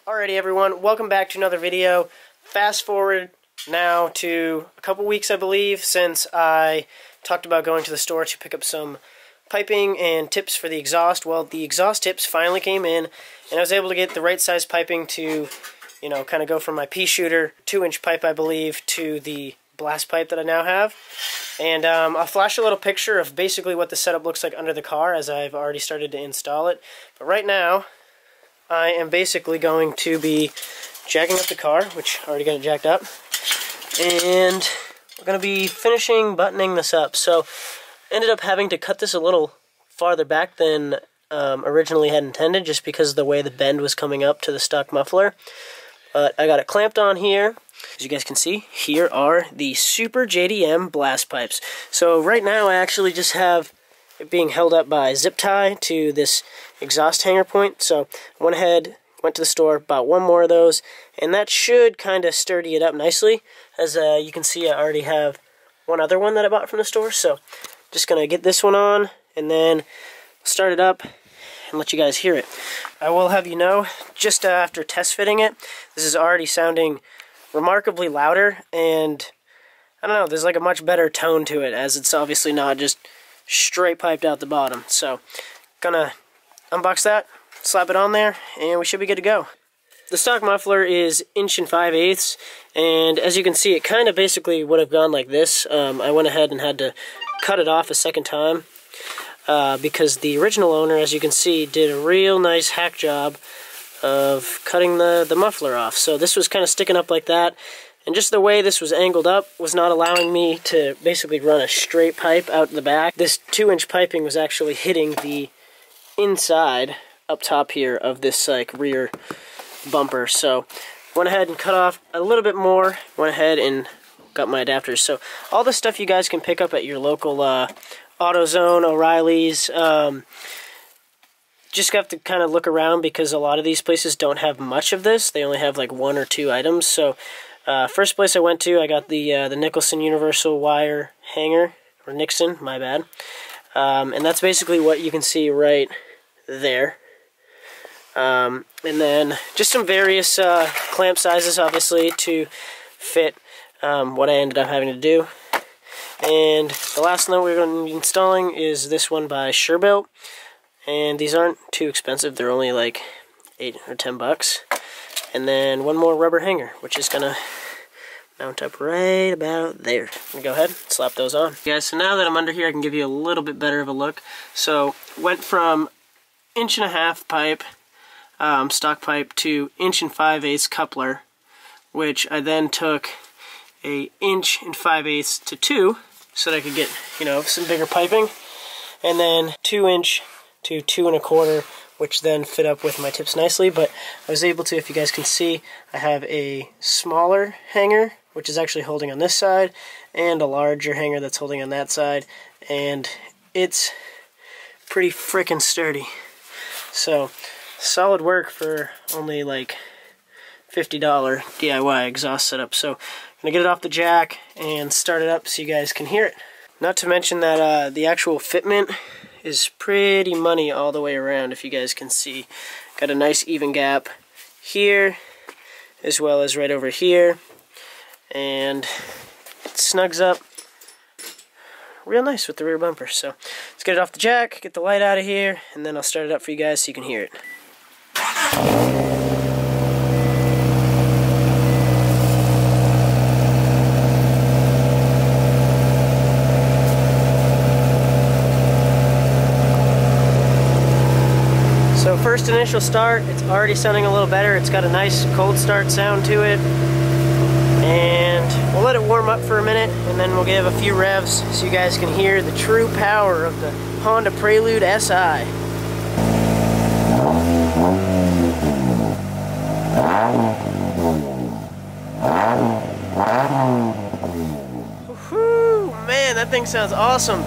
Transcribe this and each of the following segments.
Alrighty everyone, welcome back to another video. Fast forward now to a couple weeks, I believe, since I talked about going to the store to pick up some piping and tips for the exhaust. Well, the exhaust tips finally came in, and I was able to get the right size piping to, you know, kind of go from my pea shooter 2-inch pipe, I believe, to the blast pipe that I now have. And I'll flash a little picture of basically what the setup looks like under the car, as I've already started to install it. But right now, I am basically going to be jacking up the car, which I already got it jacked up, and we're going to be finishing buttoning this up. So ended up having to cut this a little farther back than originally had intended, just because of the way the bend was coming up to the stock muffler. But I got it clamped on here. As you guys can see, here are the Super JDM blast pipes. So right now I actually just have it being held up by zip tie to this exhaust hanger point. So I went ahead, went to the store, bought one more of those, and that should kind of sturdy it up nicely. As you can see, I already have one other one that I bought from the store. So just gonna get this one on and then start it up and let you guys hear it. I will have you know, just after test fitting it, this is already sounding remarkably louder, and I don't know, there's like a much better tone to it, as it's obviously not just straight piped out the bottom. So gonna unbox that, slap it on there, and we should be good to go. The stock muffler is 1 5/8, and as you can see, it kind of basically would have gone like this. I went ahead and had to cut it off a second time because the original owner, as you can see, did a real nice hack job of cutting the muffler off. So this was kind of sticking up like that, and just the way this was angled up was not allowing me to basically run a straight pipe out the back. This 2-inch piping was actually hitting the inside up top here of this like rear bumper. So went ahead and cut off a little bit more, went ahead and got my adapters. So all the stuff you guys can pick up at your local AutoZone, O'Reilly's. Just have to kind of look around, because a lot of these places don't have much of this. They only have like 1 or 2 items. So first place I went to, I got the Nicholson Universal Wire Hanger, or Nixon, my bad. And that's basically what you can see right there. And then just some various clamp sizes, obviously, to fit what I ended up having to do. And the last one that we're going to be installing is this one by Sure-Built. And these aren't too expensive, they're only like 8 or 10 bucks. And then one more rubber hanger, which is gonna mount up right about there. I'm gonna go ahead and slap those on. Guys, so now that I'm under here, I can give you a little bit better of a look. So went from 1 1/2 pipe, stock pipe, to 1 5/8 coupler, which I then took a 1 5/8 to 2, so that I could get, you know, some bigger piping, and then 2-inch to 2 1/4, which then fit up with my tips nicely. But I was able to, if you guys can see, I have a smaller hanger, which is actually holding on this side, and a larger hanger that's holding on that side, and it's pretty freaking sturdy. So solid work for only like $50 DIY exhaust setup. So I'm gonna get it off the jack and start it up so you guys can hear it. Not to mention that the actual fitment is pretty money all the way around, if you guys can see. Got a nice even gap here, as well as right over here, and it snugs up real nice with the rear bumper. So let's get it off the jack, get the light out of here, and then I'll start it up for you guys so you can hear it. So first initial start, it's already sounding a little better. It's got a nice cold start sound to it. And we'll let it warm up for a minute, and then we'll give a few revs so you guys can hear the true power of the Honda Prelude SI. Woohoo! Man, that thing sounds awesome.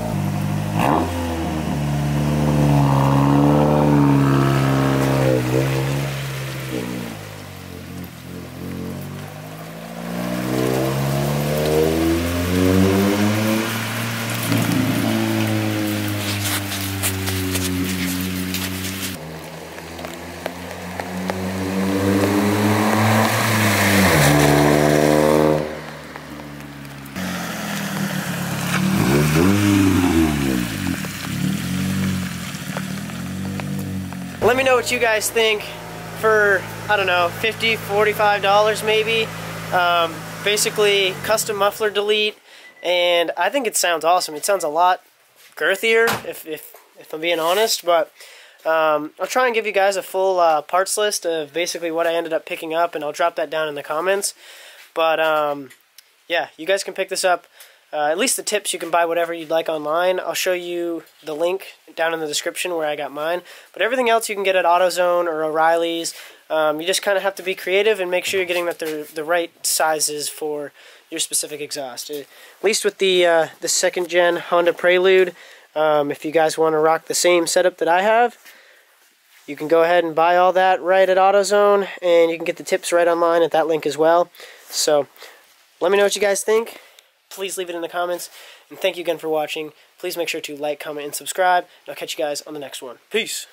know what you guys think for, I don't know, $50, $45 maybe. Basically, custom muffler delete, and I think it sounds awesome. It sounds a lot girthier, if I'm being honest, but I'll try and give you guys a full parts list of basically what I ended up picking up, and I'll drop that down in the comments. But yeah, you guys can pick this up. At least the tips, you can buy whatever you'd like online. I'll show you the link down in the description where I got mine. But everything else you can get at AutoZone or O'Reilly's. You just kind of have to be creative and make sure you're getting the right sizes for your specific exhaust. At least with the second gen Honda Prelude, if you guys want to rock the same setup that I have, you can go ahead and buy all that right at AutoZone, and you can get the tips right online at that link as well. So let me know what you guys think. Please leave it in the comments, and thank you again for watching. Please make sure to like, comment, and subscribe, and I'll catch you guys on the next one. Peace!